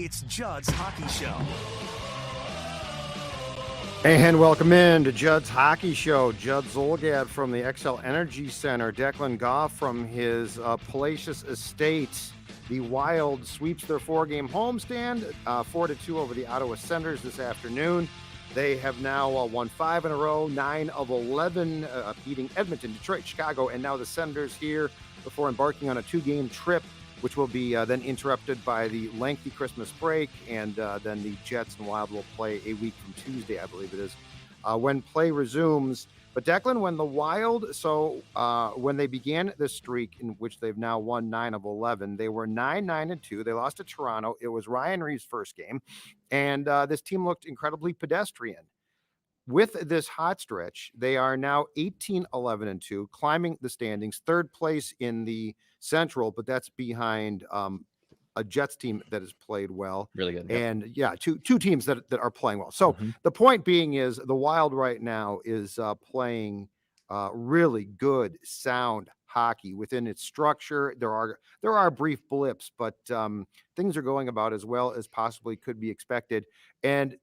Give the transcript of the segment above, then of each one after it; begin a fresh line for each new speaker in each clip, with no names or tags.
It's Judd's Hockey Show.
And welcome in to Judd's Hockey Show. Judd Zolgad from the XL Energy Center. Declan Goff from his palatial estate. The Wild sweeps their four-game homestand, 4-2 over the Ottawa Senators this afternoon. They have now won 5 in a row, 9 of 11, beating Edmonton, Detroit, Chicago, and now the Senators here before embarking on a 2-game trip, which will be then interrupted by the lengthy Christmas break, and then the Jets and Wild will play a week from Tuesday, I believe it is, when play resumes. But Declan, when the Wild, when they began this streak in which they've now won 9 of 11, they were 9-9-2. They lost to Toronto. It was Ryan Reaves' first game, and this team looked incredibly pedestrian. With this hot stretch, they are now 18-11-2, climbing the standings, third place in the Central, but that's behind a Jets team that has played well.
Really good.
Yep. And two teams that are playing well. So the point being is the Wild right now is playing really good, sound hockey within its structure. There are brief blips, but things are going about as well as possibly could be expected. And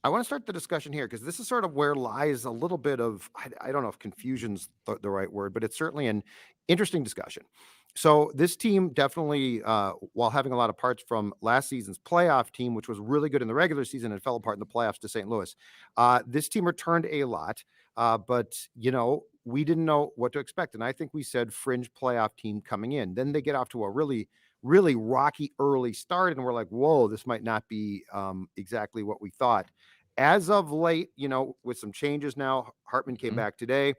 I want to start the discussion here because this is sort of where lies a little bit of, I don't know if confusion's the right word, but it's certainly an interesting discussion. So this team definitely, while having a lot of parts from last season's playoff team, which was really good in the regular season and fell apart in the playoffs to St. Louis, this team returned a lot, but, we didn't know what to expect. And I think we said fringe playoff team coming in. Then they get off to a really, really rocky early start, and we're like, whoa, this might not be exactly what we thought. As of late, with some changes now, Hartman came back today.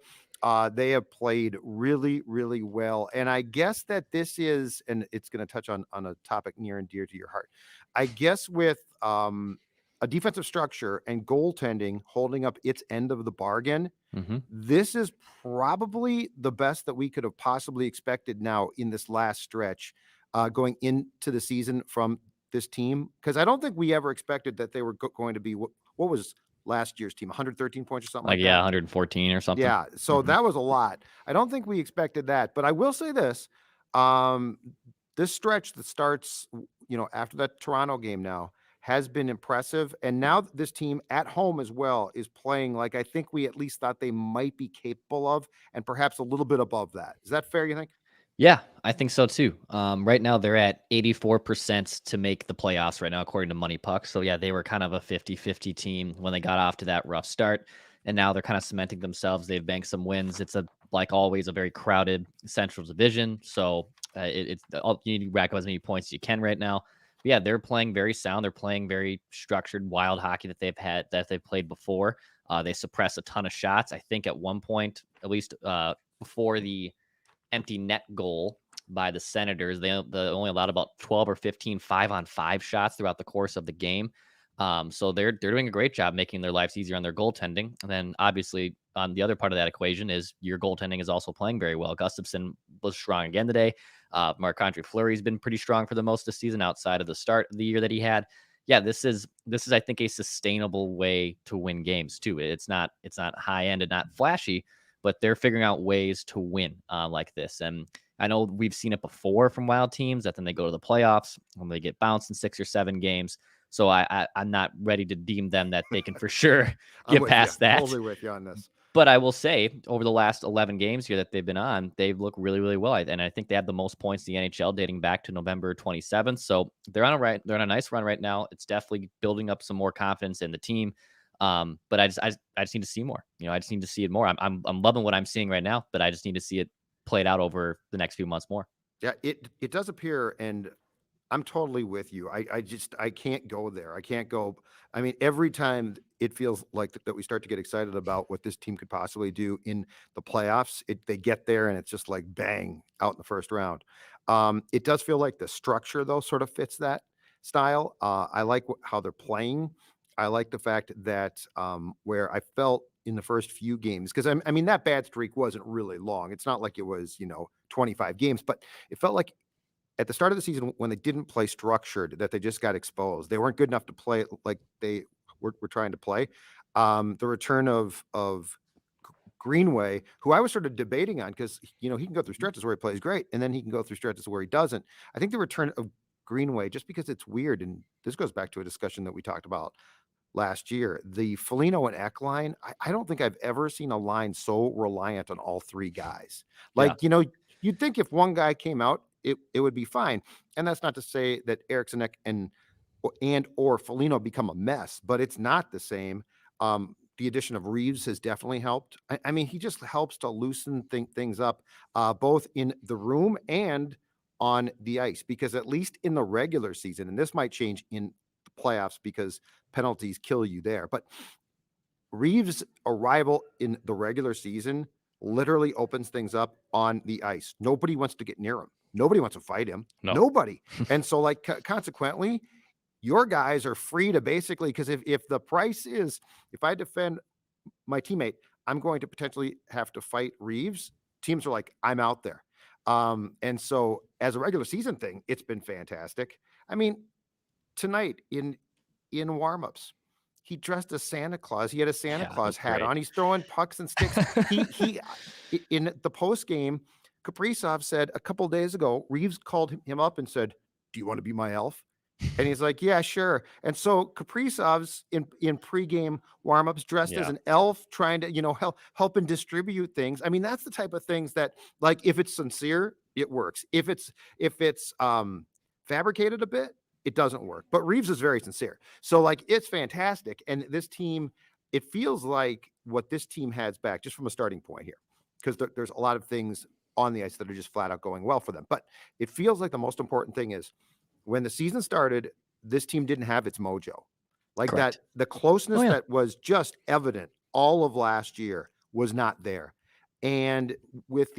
They have played really, really well. And I guess that this is, and it's going to touch on a topic near and dear to your heart. I guess with a defensive structure and goaltending holding up its end of the bargain, this is probably the best that we could have possibly expected now in this last stretch going into the season from this team. Because I don't think we ever expected that they were going to be, what was last year's team, 113 points or something like that?
114 or something.
Yeah, so that was a lot. I don't think we expected that. But I will say this, this stretch that starts, after that Toronto game now has been impressive. And now this team at home as well is playing like I think we at least thought they might be capable of, and perhaps a little bit above that. Is that fair, you think?
Yeah, I think so too. Right now they're at 84% to make the playoffs right now, according to Money Puck. So yeah, they were kind of a 50-50 team when they got off to that rough start. And now they're kind of cementing themselves. They've banked some wins. It's like always, a very crowded Central Division. So you need to rack up as many points as you can right now. But yeah, they're playing very sound. They're playing very structured, wild hockey that they've played before. They suppress a ton of shots. I think at one point, at least before the empty net goal by the Senators, they only allowed about 12 or 15 5-on-5 shots throughout the course of the game. So they're doing a great job making their lives easier on their goaltending. And then obviously on the other part of that equation is your goaltending is also playing very well. Gustavsson was strong again today. Marc-Andre Fleury's been pretty strong for the most of the season outside of the start of the year that he had. Yeah, this is I think a sustainable way to win games too. It's not high end and not flashy, but they're figuring out ways to win like this. And I know we've seen it before from Wild teams that then they go to the playoffs when they get bounced in 6 or 7 games. So I'm not ready to deem them that they can for sure get past that.
Totally with you on this.
But I will say over the last 11 games here that they've been on, they've looked really, really well. And I think they have the most points in the NHL dating back to November 27th. So they're on a nice run right now. It's definitely building up some more confidence in the team. But I just need to see more. I just need to see it more. I'm loving what I'm seeing right now, but I just need to see it played out over the next few months more.
Yeah, it does appear, and I'm totally with you. I can't go there. I can't go. I mean, every time it feels like that we start to get excited about what this team could possibly do in the playoffs, they get there and it's just like bang out in the first round. It does feel like the structure though sort of fits that style. I like how they're playing. I like the fact that where I felt in the first few games, because I mean that bad streak wasn't really long. It's not like it was 25 games, but it felt like at the start of the season when they didn't play structured, that they just got exposed. They weren't good enough to play like they were trying to play. The return of Greenway, who I was sort of debating on because he can go through stretches where he plays great, and then he can go through stretches where he doesn't. I think the return of Greenway, just because it's weird. And this goes back to a discussion that we talked about last year. The Foligno and Eck line, I don't think I've ever seen a line so reliant on all three guys.
Yeah.
Like, you'd think if one guy came out, it would be fine. And that's not to say that Eriksson Ek or Foligno become a mess, but it's not the same. The addition of Reaves has definitely helped. I mean, he just helps to loosen things up, both in the room and on the ice, because at least in the regular season, and this might change in the playoffs because penalties kill you there, but Reaves' arrival in the regular season literally opens things up on the ice. Nobody wants to get near him. Nobody wants to fight him.
No.
Nobody. And so, like, consequently, your guys are free to basically, because if the price is, if I defend my teammate, I'm going to potentially have to fight Reaves. Teams are like, I'm out there. And so as a regular season thing, it's been fantastic. I mean, tonight in warmups, he dressed as Santa Claus. He had a Santa Claus hat
great.
on. He's throwing pucks and sticks. he in the post game, Kaprizov said a couple days ago, Reaves called him up and said, "Do you want to be my elf?" And he's like, "Yeah, sure." And so Kaprizov's in pregame warmups dressed as an elf, trying to help and distribute things. I mean, that's the type of things that, like, if it's sincere, it works. If it's fabricated a bit, it doesn't work. But Reaves is very sincere. So, like, it's fantastic. And this team, it feels like what this team has back, just from a starting point here, because there's a lot of things on the ice that are just flat out going well for them. But it feels like the most important thing is when the season started, this team didn't have its mojo. Like
Correct.
that, the closeness that was just evident all of last year was not there. And with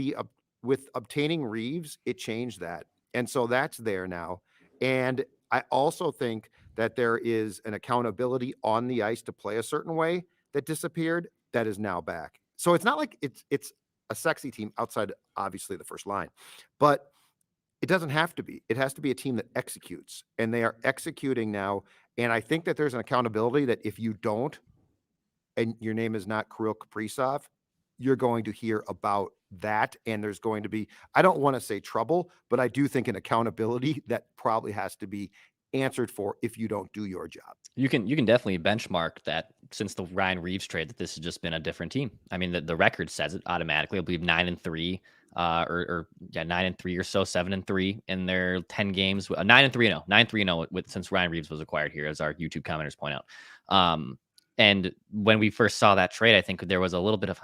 obtaining Reaves, it changed that. And so that's there now. And I also think that there is an accountability on the ice to play a certain way that disappeared that is now back. So it's not like it's a sexy team outside, obviously, the first line, but it doesn't have to be. It has to be a team that executes, and they are executing now. And I think that there's an accountability that if you don't, and your name is not Kirill Kaprizov, you're going to hear about that. And there's going to be, I don't want to say trouble, but I do think an accountability that probably has to be answered for if you don't do your job.
You can definitely benchmark that since the Ryan Reaves trade that this has just been a different team. I mean, the record says it automatically. I believe 9-3, 9-3 or so, 7-3 in their 10 games. 9-3-0, 9-3-0 with since Ryan Reaves was acquired here, as our YouTube commenters point out. And when we first saw that trade, I think there was a little bit of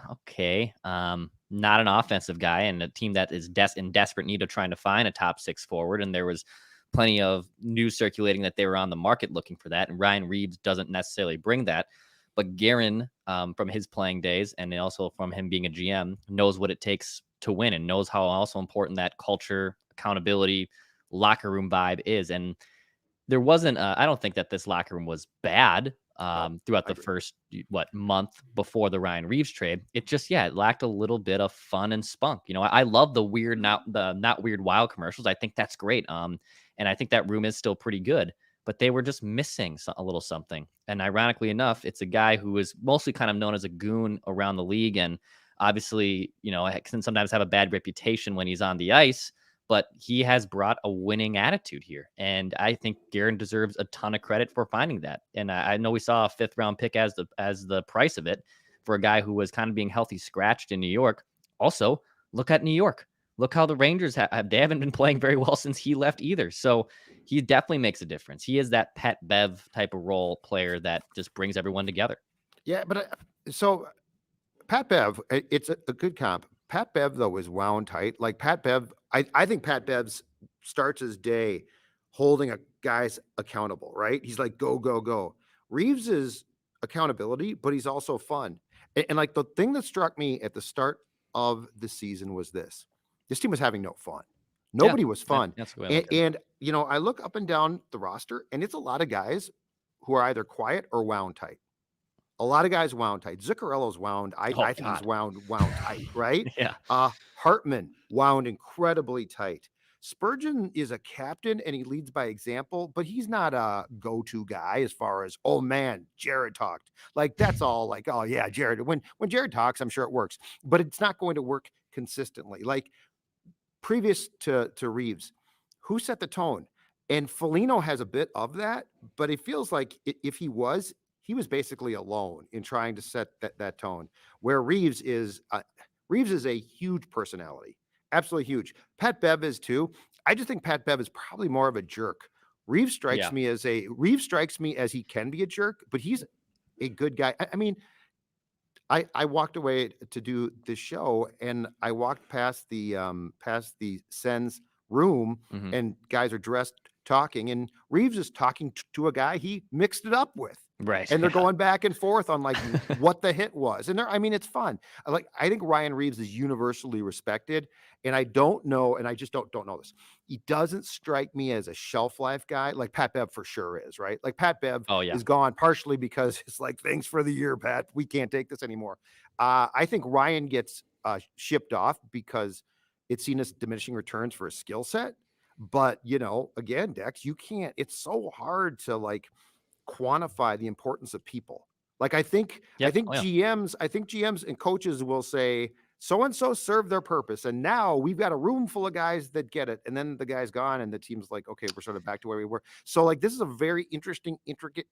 not an offensive guy and a team that is in desperate need of trying to find a top six forward, and there was plenty of news circulating that they were on the market looking for that. And Ryan Reaves doesn't necessarily bring that, but Guerin, from his playing days and also from him being a GM, knows what it takes to win and knows how also important that culture, accountability, locker room vibe is. And there wasn't, I don't think that this locker room was bad throughout the first month before the Ryan Reaves trade. It just, it lacked a little bit of fun and spunk. I love the weird, not weird wild commercials. I think that's great. And I think that room is still pretty good, but they were just missing a little something. And ironically enough, it's a guy who is mostly kind of known as a goon around the league. And obviously, can sometimes have a bad reputation when he's on the ice, but he has brought a winning attitude here. And I think Guerin deserves a ton of credit for finding that. And I know we saw a 5th round pick as the price of it for a guy who was kind of being healthy scratched in New York. Also, look at New York. Look how the Rangers they haven't been playing very well since he left either. So he definitely makes a difference. He is that Pat Bev type of role player that just brings everyone together.
Yeah, but so Pat Bev, it's a good comp. Pat Bev, though, is wound tight. Like Pat Bev, I think Pat Bev starts his day holding a guys accountable, right? He's like, go, go, go. Reaves is accountability, but he's also fun. And like the thing that struck me at the start of the season was this team was having no fun. Nobody was fun.
That's the way
and I look up and down the roster, and it's a lot of guys who are either quiet or wound tight. A lot of guys wound tight. Zuccarello's wound. I think he's wound tight, right?
Yeah.
Hartman wound incredibly tight. Spurgeon is a captain and he leads by example, but he's not a go-to guy as far as, oh man, Jared talked. Like that's all like, oh yeah, Jared. When Jared talks, I'm sure it works, but it's not going to work consistently. Like previous to Reaves, who set the tone? And Foligno has a bit of that, but it feels like if he was basically alone in trying to set that tone. Where Reaves is a huge personality, absolutely huge. Pat Bev is too. I just think Pat Bev is probably more of a jerk.
Yeah.
Reaves strikes me as he can be a jerk, but he's a good guy. I mean, I walked away to do this show and I walked past the Sens room
Hmm.
and guys are dressed talking and Reaves is talking to a guy he mixed it up with.
Right.
And they're
Yeah.
going back and forth on like what the hit was. And I mean, it's fun. I think Ryan Reaves is universally respected. And I don't know, and I just don't know this. He doesn't strike me as a shelf life guy like Pat Bev for sure is, right? Like Pat Bev
Oh yeah.
is gone partially because it's like, thanks for the year, Pat. We can't take this anymore. I think Ryan gets shipped off because it's seen as diminishing returns for a skill set. But, again, Dex, you can't, it's so hard to like quantify the importance of people. Like I
Yep.
think
Oh yeah.
GMs and coaches will say, so and so served their purpose. And now we've got a room full of guys that get it. And then the guy's gone and the team's like, okay, we're sort of back to where we were. So like this is a very interesting, intricate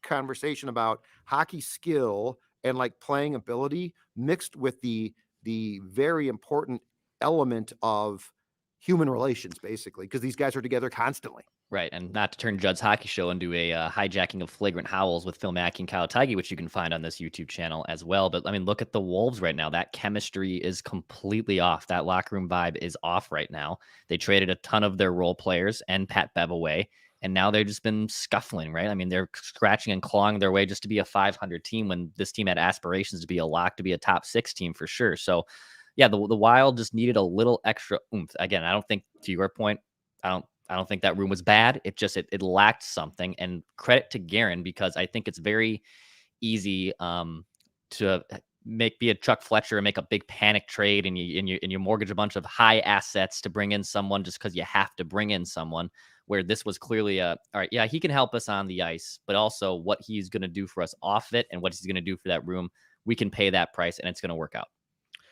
conversation about hockey skill and like playing ability mixed with the very important element of human relations, basically, because these guys are together constantly.
Right, and not to turn Judd's Hockey Show into a hijacking of Flagrant Howls with Phil Mackey and Kyle Tige, which you can find on this YouTube channel as well. But I mean, look at the Wolves right now. That chemistry is completely off. That locker room vibe is off right now. They traded a ton of their role players and Pat Bev away, and now they've just been scuffling, right? I mean, they're scratching and clawing their way just to be a 500 team when this team had aspirations to be a lock, to be a top 6 team for sure. So, yeah, the Wild just needed a little extra oomph. Again, I don't think, to your point, I don't think that room was bad. It lacked something. And credit to Guerin, because I think it's very easy to be a Chuck Fletcher and make a big panic trade and you mortgage a bunch of high assets to bring in someone just because you have to bring in someone. Where this was clearly all right, yeah, he can help us on the ice, but also what he's going to do for us off it and what he's going to do for that room, we can pay that price and it's going to work out.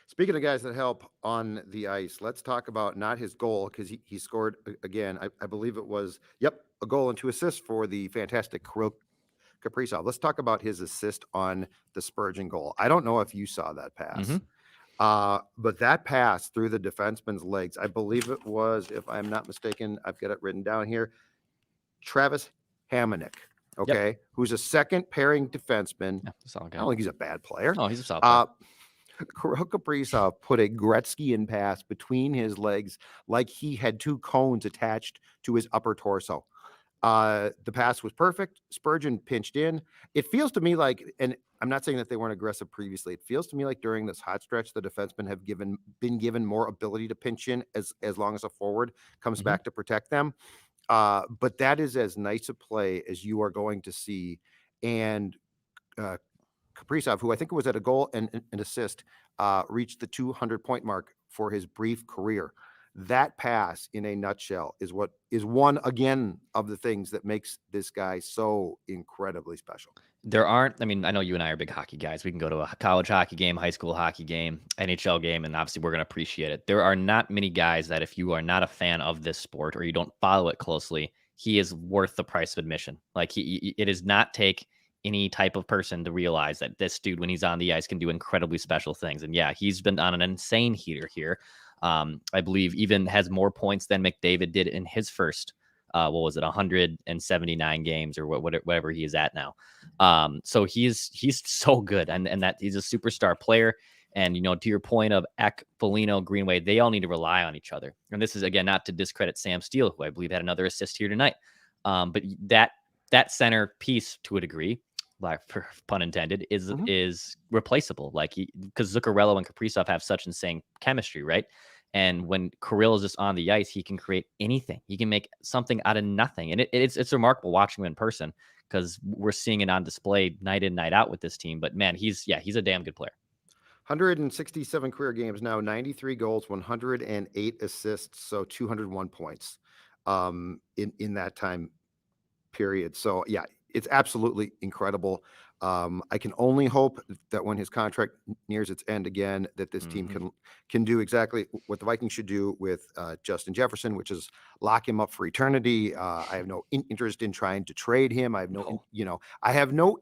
Speaking of guys that help on the ice, let's talk about not his goal because he scored again. I believe it was, a goal and 2 assists for the fantastic Kirill Kaprizov. Let's talk about his assist on the Spurgeon goal. I don't know if you saw that pass,
Mm-hmm.
but that pass through the defenseman's legs, I believe it was, if I'm not mistaken, I've got it written down here, Travis Hamonic,
Yep.
okay, who's a second pairing defenseman.
Yeah, solid
I
guy.
don't think he's a bad player.
Oh, he's a solid player.
Kirill Kaprizov put a Gretzky-in pass between his legs like he had 2 cones attached to his upper torso. The pass was perfect. Spurgeon pinched in. It feels to me like, and I'm not saying that they weren't aggressive previously. It feels to me like during this hot stretch, the defensemen have been given more ability to pinch in as long as a forward comes
Mm-hmm.
back to protect them. But that is as nice a play as you are going to see. And Kaprizov, who I think was at a goal and an assist, reached the 200-point mark for his brief career. That pass, in a nutshell, is what is one again of the things that makes this guy so incredibly special.
There aren't, I mean, I know you and I are big hockey guys. We can go to a college hockey game, high school hockey game, NHL game, and obviously we're going to appreciate it. There are not many guys that if you are not a fan of this sport or you don't follow it closely, he is worth the price of admission. Like it does not take any type of person to realize that this dude, when he's on the ice, can do incredibly special things. And yeah, he's been on an insane heater here. I believe even has more points than McDavid did in his first, what was it, 179 games or whatever he is at now. So he's so good, and that he's a superstar player. And to your point of Eck, Foligno, Greenway, they all need to rely on each other. And this is again not to discredit Sam Steele, who I believe had another assist here tonight. But that center piece, to a degree, like pun intended, is replaceable. Like because Zuccarello and Kaprizov have such insane chemistry, right? And when Kirill is just on the ice, he can create anything. He can make something out of nothing, and it's remarkable watching him in person because we're seeing it on display night in, night out with this team. But man, he's a damn good player.
167 career games now, 93 goals, 108 assists, so 201 points in that time period. So yeah, it's absolutely incredible. I can only hope that when his contract nears its end again, that this team can do exactly what the Vikings should do with Justin Jefferson, which is lock him up for eternity. I have no interest in trying to trade him. I have I have no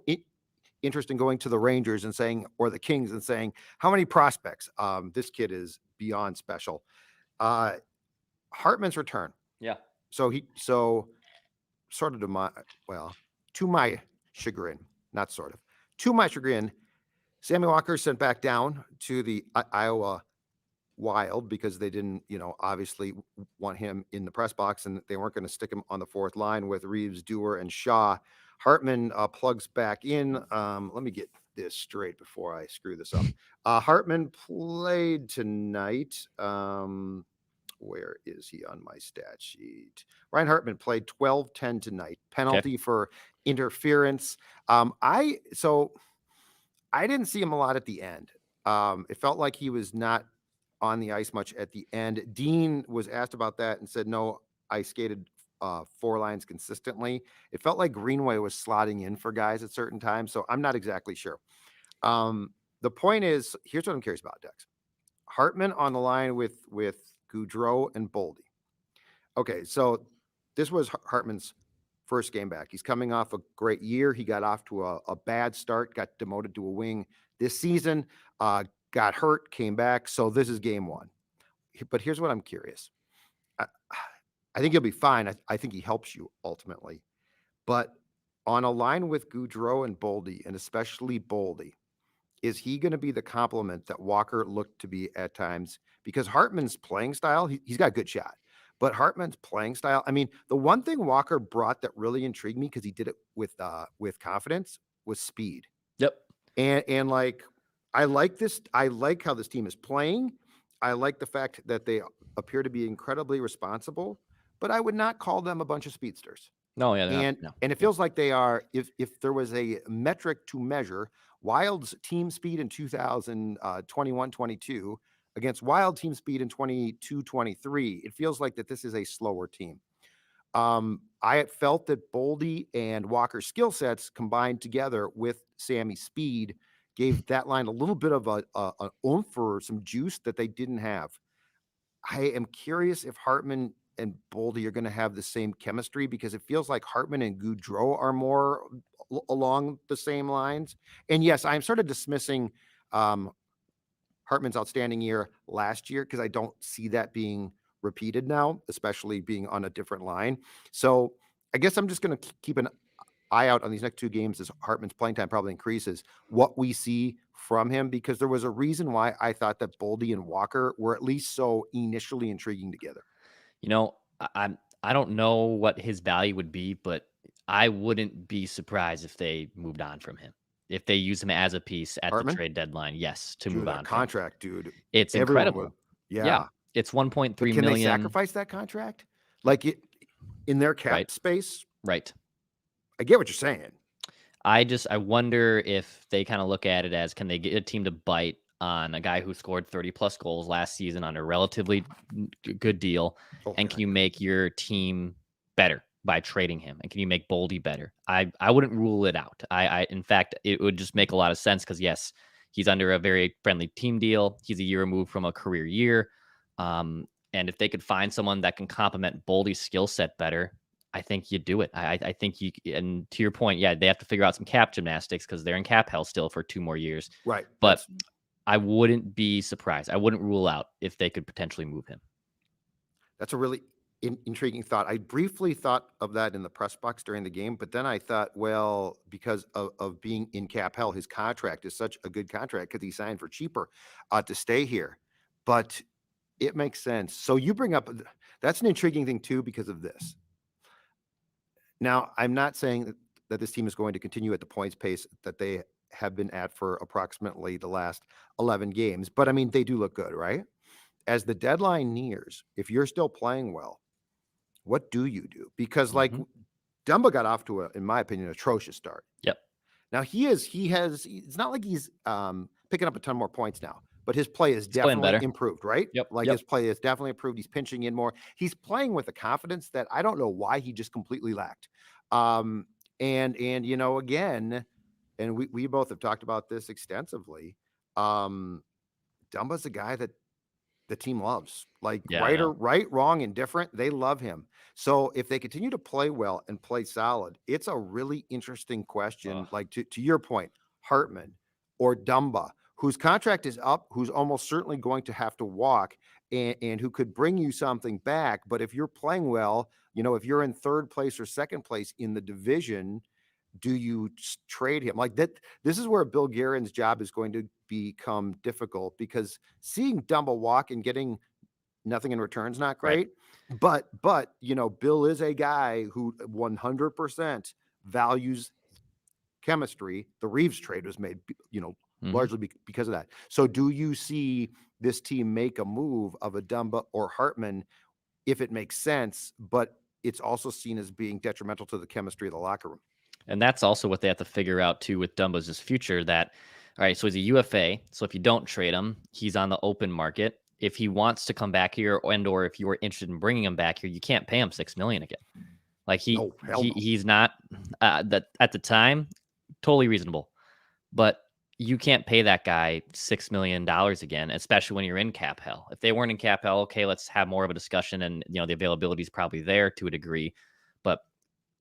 interest in going to the Rangers and saying, or the Kings and saying, how many prospects? This kid is beyond special. Hartman's return.
Yeah.
So sort of to my chagrin, not sort of, to my chagrin, Sammy Walker sent back down to the Iowa Wild because they didn't, obviously want him in the press box, and they weren't going to stick him on the fourth line with Reaves, Dewar, and Shaw. Hartman plugs back in. Let me get this straight before I screw this up. Hartman played tonight. Where is he on my stat sheet? Ryan Hartman played 12-10 tonight. Penalty for interference. I didn't see him a lot at the end. It felt like he was not on the ice much at the end. Dean was asked about that and said, no, I skated 4 lines consistently. It felt like Greenway was slotting in for guys at certain times, so I'm not exactly sure. The point is, here's what I'm curious about, Dex. Hartman on the line with Gaudreau and Boldy. Okay, so this was Hartman's first game back. He's coming off a great year. He got off to a bad start, got demoted to a wing this season, got hurt, came back. So this is game 1. But here's what I'm curious. I think he'll be fine. I think he helps you ultimately. But on a line with Gaudreau and Boldy, and especially Boldy, is he going to be the complement that Walker looked to be at times? Because Hartman's playing style, he's got a good shot. But Hartman's playing style, I mean, the one thing Walker brought that really intrigued me, because he did it with confidence, was speed.
Yep.
And like, I like this. I like how this team is playing. I like the fact that they appear to be incredibly responsible, but I would not call them a bunch of speedsters.
No, yeah,
and it feels like they are. If there was a metric to measure Wild's team speed in 2021-22 against Wild team speed in 22-23, it feels like that this is a slower team. I had felt that Boldy and Walker's skill sets combined together with Sammy's speed gave that line a little bit of an oomph or some juice that they didn't have. I am curious if Hartman and Boldy are going to have the same chemistry, because it feels like Hartman and Gaudreau are more along the same lines. And yes, I'm sort of dismissing Hartman's outstanding year last year, because I don't see that being repeated now, especially being on a different line. So I guess I'm just going to keep an eye out on these next 2 games as Hartman's playing time probably increases, what we see from him, because there was a reason why I thought that Boldy and Walker were at least so initially intriguing together.
I don't know what his value would be, but I wouldn't be surprised if they moved on from him. If they use him as a piece at
Hartman?
the trade deadline, yes, to move on.
Contract, dude.
It's
Everyone
incredible.
Yeah.
It's 1.3
but can
million.
they sacrifice that contract? Like it in their cap space?
Right.
I get what you're saying.
I wonder if they kind of look at it as, can they get a team to bite on a guy who scored 30 plus goals last season on a relatively good deal? And can you make your team better by trading him? And can you make Boldy better? I wouldn't rule it out. In fact, it would just make a lot of sense, because yes, he's under a very friendly team deal. He's a year removed from a career year. And if they could find someone that can complement Boldy's skill set better, I think you do it. I think you, and to your point, yeah, they have to figure out some cap gymnastics, because they're in cap hell still for 2 more years.
Right.
But I wouldn't be surprised. I wouldn't rule out if they could potentially move him.
That's a really intriguing thought. I briefly thought of that in the press box during the game, but then I thought, well, because of being in cap hell, his contract is such a good contract because he signed for cheaper to stay here. But it makes sense. So you bring up, that's an intriguing thing too, because of this. Now, I'm not saying that this team is going to continue at the points pace that they have been at for approximately the last 11 games, but I mean, they do look good, right? As the deadline nears, if you're still playing well, what do you do? Because like Dumba got off to in my opinion, atrocious start.
Yep.
Now it's not like he's picking up a ton more points now, but his play is definitely improved, right?
Yep.
His play is definitely improved. He's pinching in more. He's playing with a confidence that I don't know why he just completely lacked. And again, and we both have talked about this extensively. Um, Dumba's a guy that the team loves. Like
Yeah, I know.
right, wrong, indifferent, they love him. So if they continue to play well and play solid, it's a really interesting question.
Ugh.
Like to your point, Hartman or Dumba, whose contract is up, who's almost certainly going to have to walk, and who could bring you something back. But if you're playing well, if you're in third place or second place in the division, do you trade him like that? This is where Bill Guerin's job is going to become difficult, because seeing Dumba walk and getting nothing in return is not
Right.
great. But Bill is a guy who 100% values chemistry. The Reaves trade was made,
Mhm.
largely because of that. So do you see this team make a move of a Dumba or Hartman if it makes sense, but it's also seen as being detrimental to the chemistry of the locker room?
And that's also what they have to figure out too with Dumba's future. That, all right, so he's a UFA. So if you don't trade him, he's on the open market. If he wants to come back here, or if you were interested in bringing him back here, you can't pay him $6 million again. Like
No, hell no.
he's not that at the time, totally reasonable, but you can't pay that guy $6 million again, especially when you're in cap hell. If they weren't in cap hell, okay, let's have more of a discussion, and the availability is probably there to a degree, but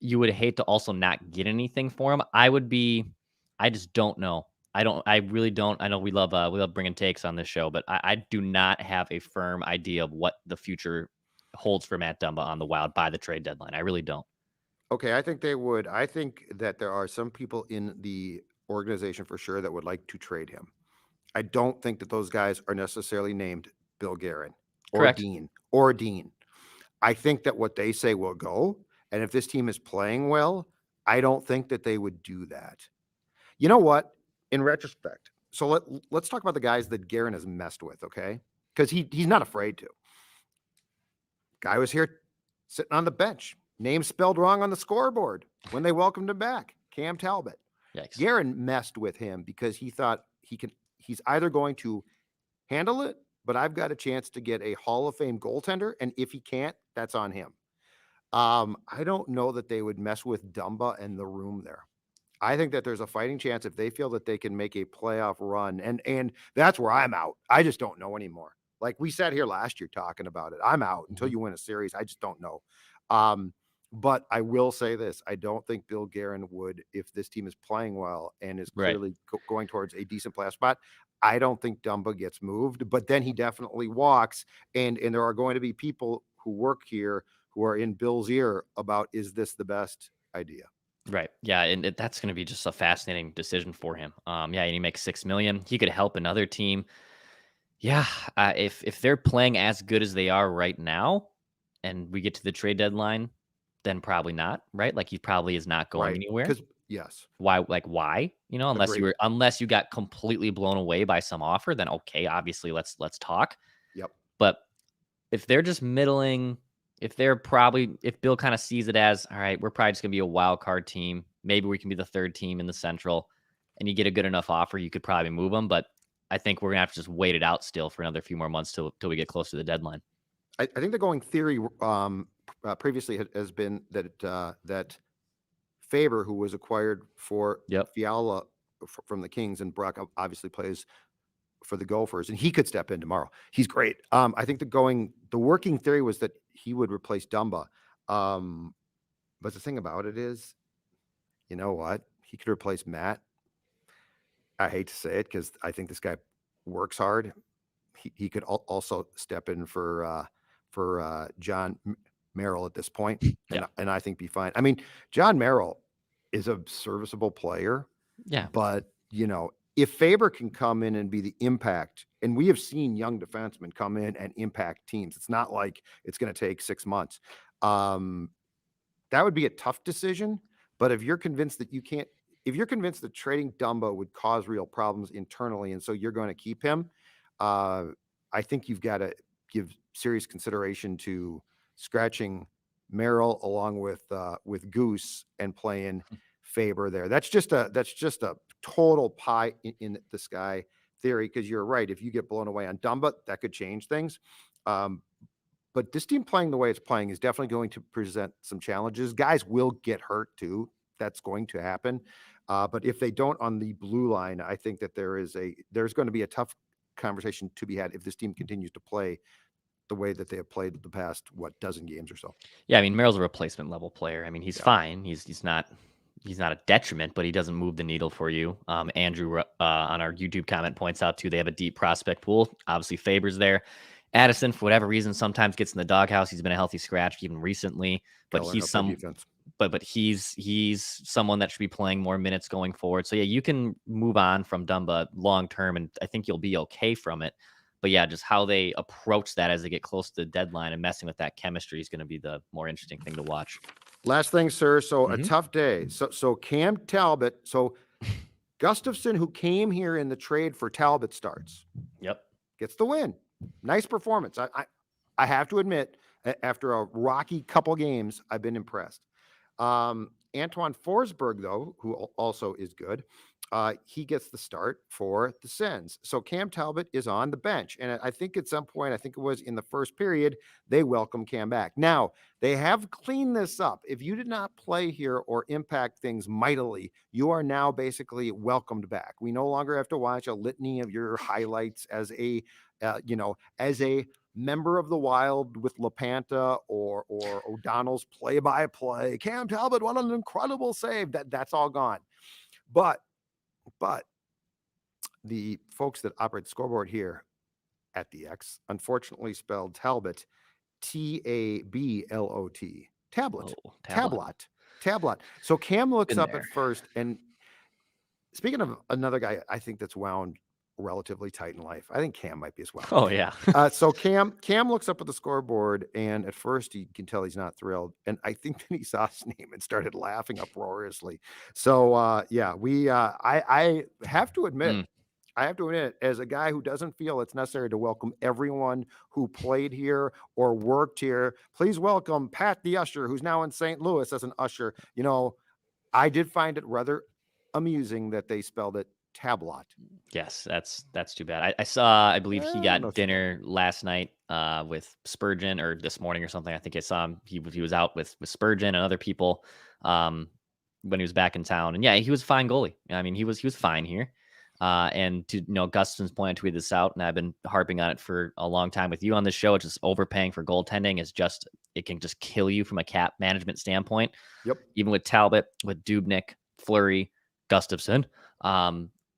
you would hate to also not get anything for him. I just don't know. I really don't. I know we love bringing takes on this show, but I do not have a firm idea of what the future holds for Matt Dumba on the Wild by the trade deadline. I really don't.
Okay, I think they would. I think that there are some people in the organization for sure that would like to trade him. I don't think that those guys are necessarily named Bill Guerin
Correct.
or Dean. I think that what they say will go. And if this team is playing well, I don't think that they would do that. You know what? In retrospect, so let's talk about the guys that Guerin has messed with, okay? Because he's not afraid to. Guy was here sitting on the bench, name spelled wrong on the scoreboard when they welcomed him back. Cam Talbot.
Yikes.
Guerin messed with him because he thought he's either going to handle it, but I've got a chance to get a Hall of Fame goaltender, and if he can't, that's on him. I don't know that they would mess with Dumba and the room there. I think that there's a fighting chance if they feel that they can make a playoff run, and that's where I'm out. I just don't know anymore. Like we sat here last year talking about it. I'm out until
Mhm.
you win a series. I just don't know. Um, but I will say this: I don't think Bill Guerin would, if this team is playing well and is
Right.
clearly going towards a decent playoff spot. I don't think Dumba gets moved, but then he definitely walks. And there are going to be people who work here who are in Bill's ear about, is this the best idea?
Right. Yeah, and that's going to be just a fascinating decision for him. Yeah, and he makes $6 million. He could help another team. Yeah, if they're playing as good as they are right now, and we get to the trade deadline, then probably not, right? Like he probably is not going
Right.
anywhere.
Because, yes,
Why? Like why?
agreed.
Unless you got completely blown away by some offer, then okay, obviously let's talk.
Yep.
But if they're just middling, if Bill kind of sees it as, all right, we're probably just gonna be a wild card team. Maybe we can be the third team in the Central, and you get a good enough offer, you could probably move them. But I think we're gonna have to just wait it out still for another few more months till we get close to the deadline.
I think the going theory previously has been that that Faber, who was acquired for
Yep.
Fiala from the Kings, and Brock obviously plays for the Gophers, and he could step in tomorrow. He's great. I think the working theory was that he would replace Dumba. But the thing about it is, you know what? He could replace Matt. I hate to say it because I think this guy works hard. He could also step in for John Merrill at this point,
Yeah.
and I think be fine. I mean, John Merrill is a serviceable player,
Yeah.
but if Faber can come in and be the impact, and we have seen young defensemen come in and impact teams. It's not like it's going to take 6 months. Um, that would be a tough decision. But if you're convinced that trading Dumbo would cause real problems internally, and so you're going to keep him, uh, I think you've got to give serious consideration to scratching Merrill along with Goose and playing Faber there. That's just a total pie in the sky theory, because you're right. If you get blown away on Dumba, that could change things. Um, but this team playing the way it's playing is definitely going to present some challenges. Guys will get hurt too. that's going to happen. But if they don't on the blue line, I think that there's going to be a tough conversation to be had if this team continues to play the way that they have played the past, dozen games or so.
Yeah, I mean, Merrill's a replacement level player. I mean, he's fine. He's not a detriment, but he doesn't move the needle for you. Andrew on our YouTube comment points out too, they have a deep prospect pool. Obviously, Faber's there. Addison, for whatever reason, sometimes gets in the doghouse. He's been a healthy scratch even recently, but he's someone that should be playing more minutes going forward. So yeah, you can move on from Dumba long term, and I think you'll be okay from it. But yeah, just how they approach that as they get close to the deadline and messing with that chemistry is going to be the more interesting thing to watch.
Last thing, sir. So a tough day. So Cam Talbot. So Gustavsson, who came here in the trade for Talbot, starts.
Yep.
Gets the win. Nice performance. I have to admit, after a rocky couple games, I've been impressed. Antoine Forsberg, though, who also is good, he gets the start for the Sens. So Cam Talbot is on the bench. And I think at some point, I think it was in the first period, they welcome Cam back. Now, they have cleaned this up. If you did not play here or impact things mightily, you are now basically welcomed back. We no longer have to watch a litany of your highlights as a member of the Wild with LaPanta or O'Donnell's play-by-play. Cam Talbot, what an incredible save. That's all gone. But the folks that operate the scoreboard here at the X unfortunately spelled Talbot Tablot. Tablet. So Cam looks up at first, and speaking of another guy, I think that's wound relatively tight in life. I think Cam might be as well.
Oh yeah.
So Cam looks up at the scoreboard, and at first you can tell he's not thrilled. And I think that he saw his name and started laughing uproariously. So I have to admit, as a guy who doesn't feel it's necessary to welcome everyone who played here or worked here, please welcome Pat the usher, who's now in St. Louis as an usher. I did find it rather amusing that they spelled it Tablet.
Yes, that's too bad. I believe he got dinner last night with Spurgeon, or this morning or something. I think I saw him. He was out with Spurgeon and other people when he was back in town. And yeah, he was a fine goalie. I mean, he was fine here. And to Gustafsson's point, I tweeted this out, and I've been harping on it for a long time with you on this show. It's just overpaying for goaltending it can just kill you from a cap management standpoint.
Yep. Even
with Talbot, with Dubnyk, Fleury, Gustafsson,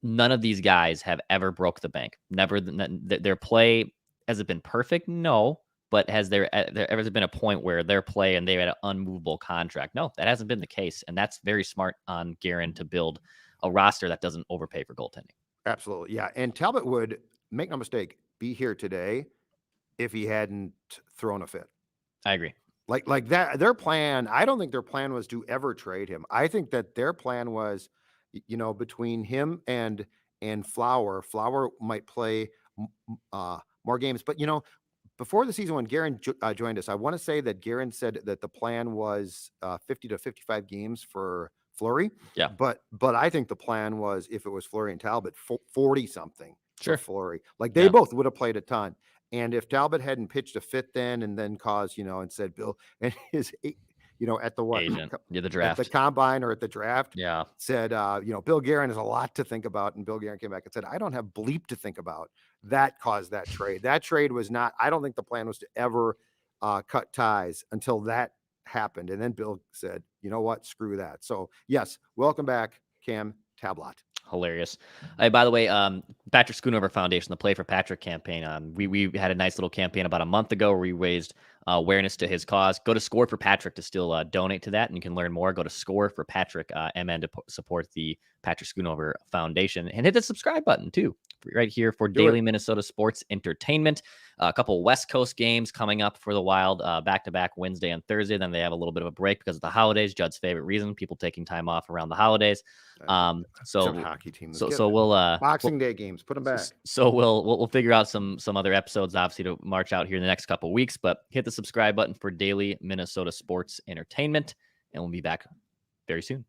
none of these guys have ever broke the bank. Never. Their play, has it been perfect? No. But has there ever been a point where their play and they had an unmovable contract? No, that hasn't been the case. And that's very smart on Guerin to build a roster that doesn't overpay for goaltending.
Absolutely. Yeah. And Talbot would, make no mistake, be here today if he hadn't thrown a fit.
I agree.
Like that, their plan, I don't think their plan was to ever trade him. I think that their plan was, between him and Flower might play more games. But, before the season, when Guerin joined us, I want to say that Guerin said that the plan was 50 to 55 games for Fleury.
Yeah.
But I think the plan was, if it was Fleury and Talbot, 40 something for Fleury. Like they both would have played a ton. And if Talbot hadn't pitched a fit then and then caused, and said Bill and his at the
agent, the draft,
at the combine or at the draft, said, Bill Guerin has a lot to think about. And Bill Guerin came back and said, I don't have bleep to think about. That caused that trade. That trade was not, I don't think the plan was to ever cut ties until that happened. And then Bill said, you know what, screw that. So yes, welcome back, Cam Tablet.
Hilarious. By the way, Patrick Schoonover Foundation, the Play for Patrick campaign. We had a nice little campaign about a month ago where we raised awareness to his cause. Go to Score for Patrick to still donate to that, and you can learn more. Go to Score for Patrick MN to support the Patrick Schoonover Foundation, and hit the subscribe button too, right here for daily Minnesota sports entertainment. A couple West Coast games coming up for the Wild, back-to-back Wednesday and Thursday. Then they have a little bit of a break because of the holidays. Judd's favorite reason, people taking time off around the holidays. So
hockey team.
So we'll
Boxing Day games, put them back.
So we'll figure out some other episodes, obviously, to march out here in the next couple of weeks. But hit the subscribe button for daily Minnesota sports entertainment, and we'll be back very soon.